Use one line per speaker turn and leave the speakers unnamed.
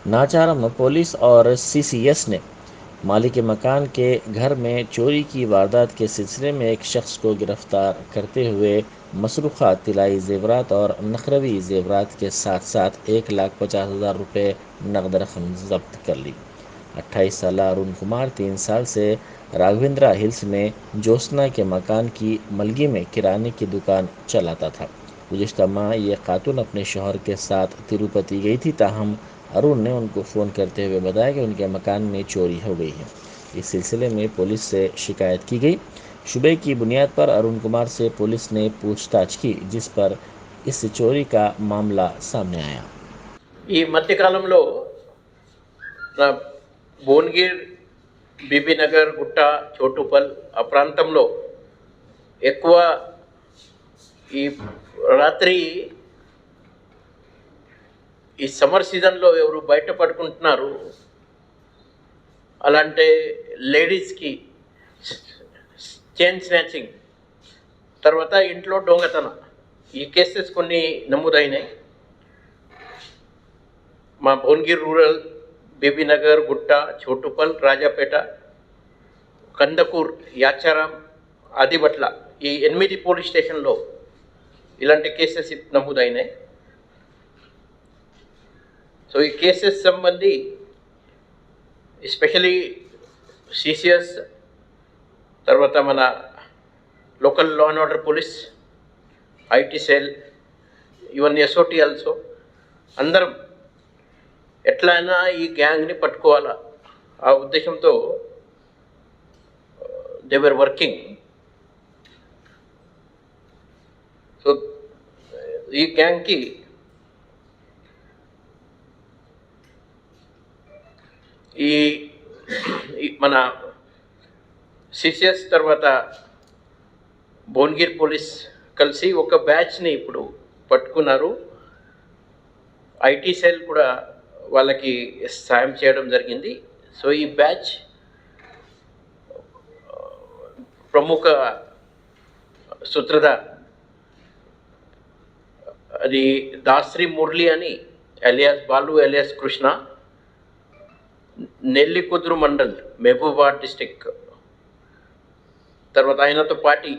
नाचारम police और CCS ने मालिक मकान के घर में चोरी की वारदात के सिलसिले में एक शख्स को गिरफ्तार करते हुए मसरूखा तिलाई जेवरात और नखरवी जेवरात के साथ साथ 1,50,000 रुपये नकद रकम जब्त कर ली। 28 साल अरुण कुमार 3 साल से राघवेंद्रा हिल्स में ज्योत्सना के मकान की मलगी में किराने की दुकान चलाता था। गुज़िश्ता माह ये खातून अपने शौहर के साथ तिरुपति गई थी, ताहम अरुण ने उनको फ़ोन करते हुए बताया कि उनके मकान में चोरी हो गई है। इस सिलसिले में पुलिस से शिकायत की गई। शुबे की बुनियाद पर अरुण कुमार से पुलिस ने पूछताछ की, जिस पर इस चोरी का मामला सामने आया।
ఈ మధ్యకాలంలో నా భువనగిర్, బీబీనగర్, గుట్ట, చోటుపల్ ఆ ప్రాంతంలో ఎక్కువ ఈ రాత్రి ఈ సమ్మర్ సీజన్లో ఎవరు బయట పడుకుంటున్నారు, అలాంటి లేడీస్కి చైన్ స్నాచింగ్, తర్వాత ఇంట్లో దొంగతనం, ఈ కేసెస్ కొన్ని నమోదైనాయి. మా భువనగిర్ రూరల్, బీబీనగర్, గుట్ట, చోటుపల్, రాజాపేట, కందకూర్, యాచారం, ఆదిబట్ల ఈ 8 పోలీస్ స్టేషన్లో ఇలాంటి కేసెస్ నమోదైనాయి. సో ఈ కేసెస్ సంబంధి ఎస్పెషలీ సిసిఎస్, తర్వాత మన local law and order police, IT cell, even SOT also అందరం ఎట్లయినా ఈ గ్యాంగ్ని పట్టుకోవాలా ఆ ఉద్దేశంతో దే వర్ వర్కింగ్. సో ఈ గ్యాంగ్కి ఈ మన సిసిఎస్ తర్వాత భువనగిర్ పోలీస్ కలిసి ఒక బ్యాచ్ని ఇప్పుడు పట్టుకున్నారు. ఐటీ సెల్ కూడా వాళ్ళకి సాయం చేయడం జరిగింది. సో ఈ బ్యాచ్ ప్రముఖ సూత్రధార్ అది దాస్రి మురళి అని, alias Balu alias Krishna, Nellikuduru mandal, Mahabubabad district. తర్వాత ఆయనతో పాటు